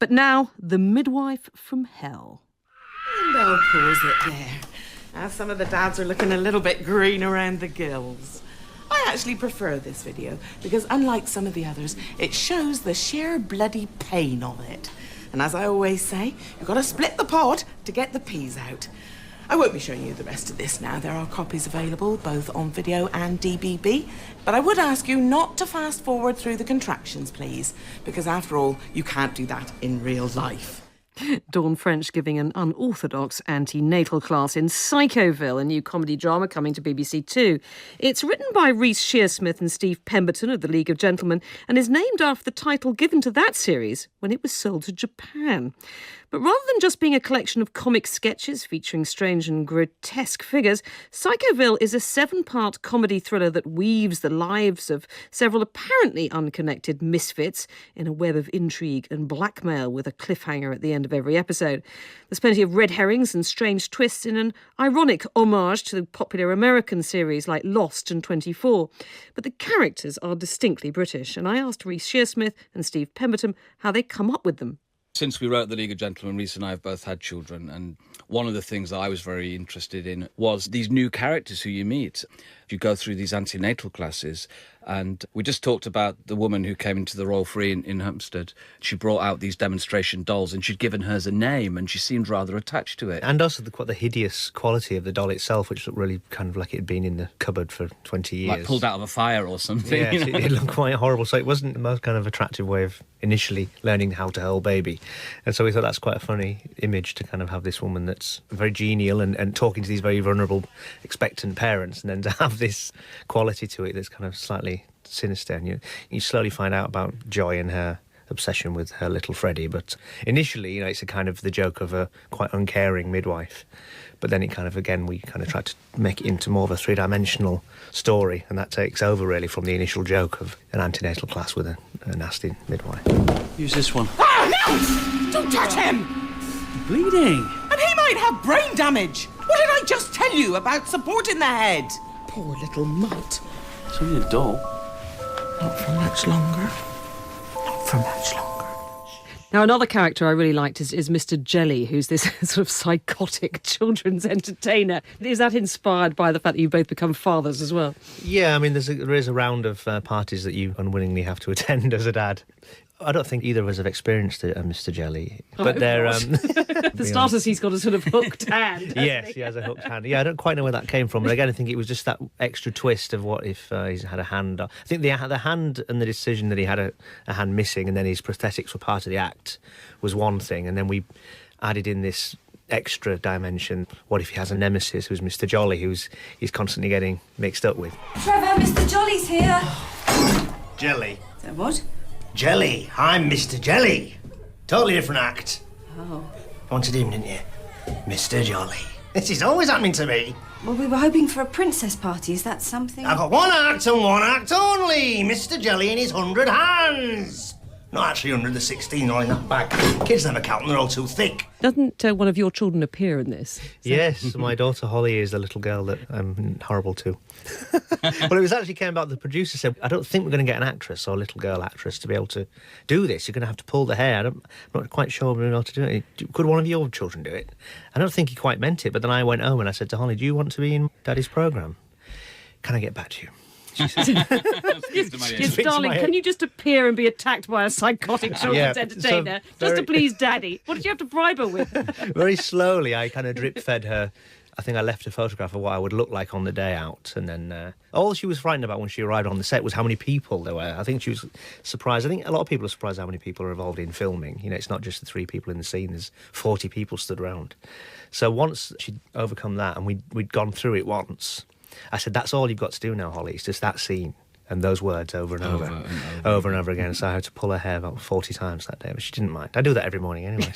But now, The Midwife from Hell. And I'll pause it there. Now some of the dads are looking a little bit green around the gills. I actually prefer this video because unlike some of the others, it shows the sheer bloody pain of it. And as I always say, you've got to split the pod to get the peas out. I won't be showing you the rest of this now. There are copies available both on video and DBB. But I would ask you not to fast forward through the contractions, please, because after all, you can't do that in real life. Dawn French giving an unorthodox antenatal class in Psychoville, a new comedy drama coming to BBC Two. It's written by Reece Shearsmith and Steve Pemberton of the League of Gentlemen and is named after the title given to that series when it was sold to Japan. But rather than just being a collection of comic sketches featuring strange and grotesque figures, Psychoville is a 7-part comedy thriller that weaves the lives of several apparently unconnected misfits in a web of intrigue and blackmail with a cliffhanger at the end of every episode. There's plenty of red herrings and strange twists in an ironic homage to the popular American series like Lost and 24. But the characters are distinctly British, and I asked Reece Shearsmith and Steve Pemberton how they come up with them. Since we wrote The League of Gentlemen, Reece and I have both had children, and one of the things that I was very interested in was these new characters who you meet. You go through these antenatal classes, and we just talked about the woman who came into the Royal Free in Hampstead. She brought out these demonstration dolls, and she'd given hers a name, and she seemed rather attached to it. And also quite the hideous quality of the doll itself, which looked really kind of like it had been in the cupboard for 20 years. Like pulled out of a fire or something. Yeah, you know? It looked quite horrible. So it wasn't the most kind of attractive way of initially learning how to hold baby. And so we thought that's quite a funny image to kind of have this woman that's very genial and talking to these very vulnerable, expectant parents, and then to have this quality to it that's kind of slightly sinister. And you slowly find out about Joy and her obsession with her little Freddie. But initially, you know, it's a kind of the joke of a quite uncaring midwife. But then it kind of, again, we kind of tried to make it into more of a three-dimensional story, and that takes over, really, from the initial joke of an antenatal class with a nasty midwife. Use this one. Ah, no! Don't touch him! Bleeding. And he might have brain damage. What did I just tell you about supporting the head? Poor little mutt. It's only a doll. Not for much longer. Not for much longer. Now, another character I really liked is Mr. Jelly, who's this sort of psychotic children's entertainer. Is that inspired by the fact that you've both become fathers as well? Yeah, I mean, there is a round of parties that you unwillingly have to attend as a dad. I don't think either of us have experienced a Mr. Jelly, but they're... For starters, he's got a sort of hooked hand. Yes, he has a hooked hand. Yeah, I don't quite know where that came from, but again, I think it was just that extra twist of what if he's had a hand... I think the hand and the decision that he had a hand missing and then his prosthetics were part of the act was one thing, and then we added in this extra dimension. What if he has a nemesis who's Mr. Jolly, he's constantly getting mixed up with? Trevor, Mr. Jolly's here. Jelly. Is that what? Jelly. I'm Mr. Jelly. Totally different act. Oh. Wanted him, didn't you? Mr. Jolly. This is always happening to me. Well, we were hoping for a princess party. Is that something? I've got one act and one act only. Mr. Jelly and his 100 hands. Not actually 100, there's 16 all in that bag. Kids never count them, they're all too thick. Doesn't one of your children appear in this? Yes, my daughter Holly is the little girl that I'm horrible to. Well, it was actually came about, the producer said, I don't think we're going to get an actress or a little girl actress to be able to do this. You're going to have to pull the hair. I'm not quite sure we're able to do it. Could one of your children do it? I don't think he quite meant it, but then I went home and I said to Holly, do you want to be in Daddy's programme? Can I get back to you? Yes, darling, can you just appear and be attacked by a psychotic children's entertainer just to please Daddy? What did you have to bribe her with? Very slowly, I kind of drip-fed her. I think I left a photograph of what I would look like on the day out, and then all she was frightened about when she arrived on the set was how many people there were. I think she was surprised. I think a lot of people are surprised how many people are involved in filming. You know, it's not just the 3 people in the scene. There's 40 people stood around. So once she'd overcome that and we'd gone through it once, I said, that's all you've got to do now, Holly. It's just that scene and those words over and over again. So I had to pull her hair about 40 times that day, but she didn't mind. I do that every morning anyway.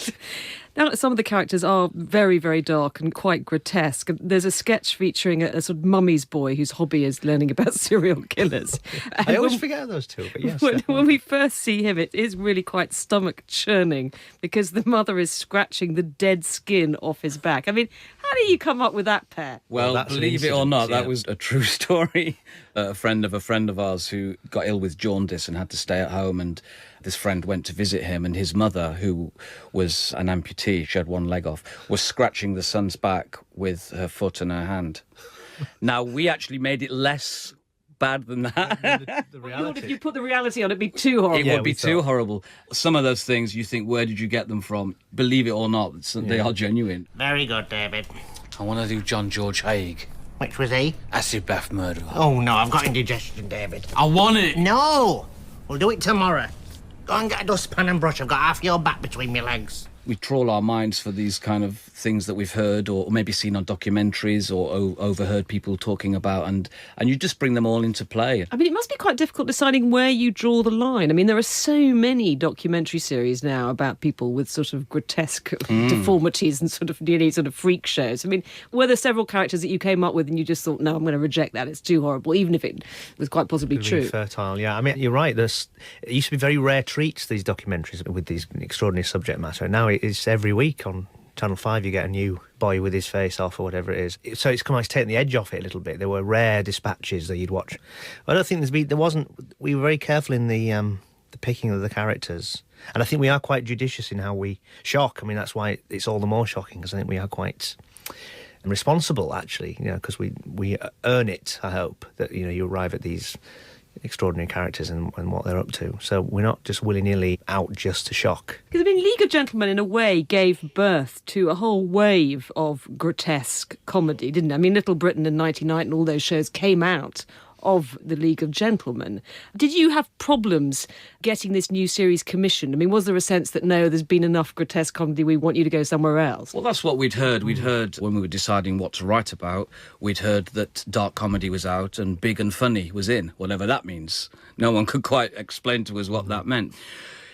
Now, some of the characters are very, very dark and quite grotesque. There's a sketch featuring a sort of mummy's boy whose hobby is learning about serial killers. I always forget those two, but yes. When we first see him, it is really quite stomach-churning because the mother is scratching the dead skin off his back. I mean, how do you come up with that pair? Well, believe it or not, that was a true story. A friend of ours who got ill with jaundice and had to stay at home, and this friend went to visit him, and his mother, who was an amputee, she had one leg off, was scratching the son's back with her foot and her hand. Now, we actually made it less bad than that. The reality. If you put the reality on, it'd be too horrible. It would be too horrible. Some of those things you think, where did you get them from? Believe it or not, they are genuine. Very good, David. I want to do John George Haig. Which was he? Acid bath murderer. Oh, no, I've got indigestion, David. I want it. No! We'll do it tomorrow. Go and get a dustpan and brush. I've got half your back between my legs. We trawl our minds for these kind of things that we've heard or maybe seen on documentaries or overheard people talking about, and you just bring them all into play. I mean, it must be quite difficult deciding where you draw the line. I mean, there are so many documentary series now about people with sort of grotesque deformities and sort of nearly sort of freak shows. I mean, were there several characters that you came up with and you just thought, no, I'm going to reject that, it's too horrible, even if it was quite possibly true? Fertile, yeah. I mean, you're right. It used to be very rare treats, these documentaries with these extraordinary subject matter. Now it's every week on Channel 5 you get a new boy with his face off or whatever it is. So it's kind of taken the edge off it a little bit. There were rare dispatches that you'd watch. I don't think there wasn't. We were very careful in the picking of the characters, and I think we are quite judicious in how we shock. I mean, that's why it's all the more shocking, because I think we are quite responsible, actually. Because we earn it. I hope that you arrive at these extraordinary characters and what they're up to. So we're not just willy-nilly out just to shock. Because, I mean, League of Gentlemen, in a way, gave birth to a whole wave of grotesque comedy, didn't it? I mean, Little Britain and 99 and all those shows came out of the League of Gentlemen. Did you have problems getting this new series commissioned? I mean, was there a sense that, no, there's been enough grotesque comedy, we want you to go somewhere else? Well, that's what we'd heard. We'd heard when we were deciding what to write about, we'd heard that dark comedy was out and big and funny was in, whatever that means. No one could quite explain to us what that meant.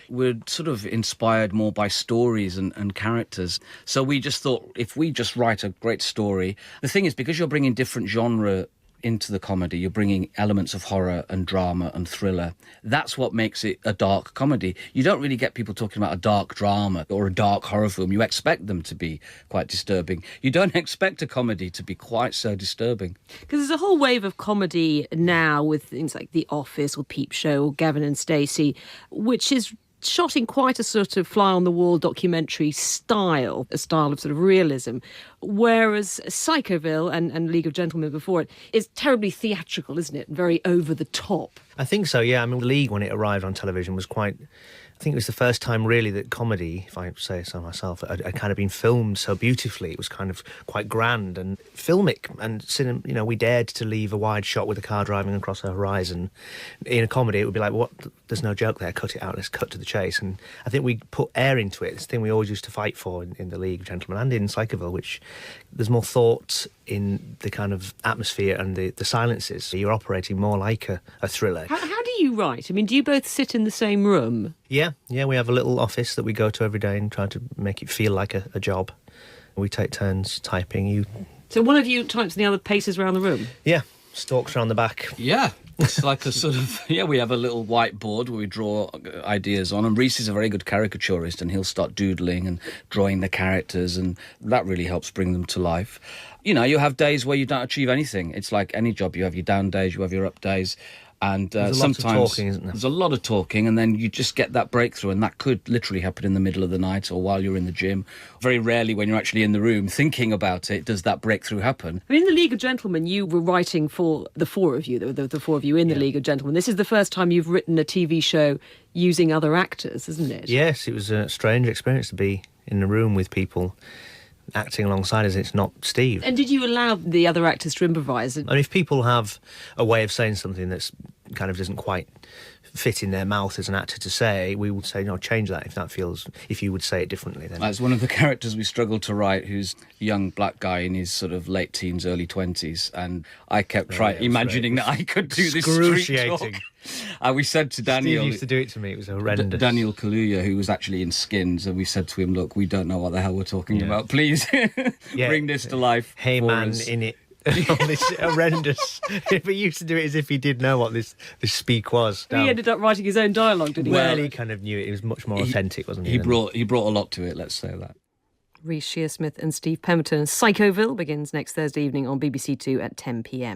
We're sort of inspired more by stories and characters. So we just thought, if we just write a great story... The thing is, because you're bringing different genre into the comedy, you're bringing elements of horror and drama and thriller. That's what makes it a dark comedy. You don't really get people talking about a dark drama or a dark horror film. You expect them to be quite disturbing. You don't expect a comedy to be quite so disturbing. Because there's a whole wave of comedy now with things like The Office or Peep Show or Gavin and Stacey, which is shot in quite a sort of fly-on-the-wall documentary style, a style of sort of realism, whereas Psychoville and League of Gentlemen before it is terribly theatrical, isn't it? Very over the top. I think so, yeah. I mean, League, when it arrived on television, was quite... I think it was the first time, really, that comedy, if I say so myself, had kind of been filmed so beautifully. It was kind of quite grand and filmic. And, we dared to leave a wide shot with a car driving across a horizon. In a comedy, it would be like, what? There's no joke there. Cut it out. Let's cut to the chase. And I think we put air into it. It's the thing we always used to fight for in the League of Gentlemen and in Psychoville, which there's more thought in the kind of atmosphere and the silences. You're operating more like a thriller. How do you write? I mean, do you both sit in the same room? Yeah, we have a little office that we go to every day and try to make it feel like a job. We take turns typing. So one of you types and the other paces around the room? Yeah, stalks around the back. Yeah, it's like a sort of... Yeah, we have a little whiteboard where we draw ideas on, and Reece is a very good caricaturist, and he'll start doodling and drawing the characters, and that really helps bring them to life. You have days where you don't achieve anything. It's like any job. You have your down days, you have your up days. And sometimes lot of talking, isn't there? There's a lot of talking, and then you just get that breakthrough, and that could literally happen in the middle of the night or while you're in the gym. Very rarely when you're actually in the room thinking about it does that breakthrough happen. I mean, in the League of Gentlemen, you were writing for the four of you, the four of you in the League of Gentlemen. This is the first time you've written a TV show using other actors, isn't it? Yes, it was a strange experience to be in a room with people acting alongside us. It's not Steve. And did you allow the other actors to improvise? And if people have a way of saying something that's kind of doesn't quite fit in their mouth as an actor to say, we would say, no, change that if you would say it differently. Then as one of the characters we struggled to write, who's a young black guy in his sort of late teens, early 20s, and I kept imagining that I could do this street talk. And we said to Daniel... Steve used to do it to me, it was horrendous. Daniel Kaluuya, who was actually in Skins, and we said to him, look, we don't know what the hell we're talking about. Please bring this to life. Hey man, us. In it. It's horrendous. But he used to do it as if he did know what this speak was. He ended up writing his own dialogue, didn't he? Well, he kind of knew it. It was much more authentic, wasn't he? He brought a lot to it, let's say that. Reece Shearsmith and Steve Pemberton. Psychoville begins next Thursday evening on BBC Two at 10 p.m.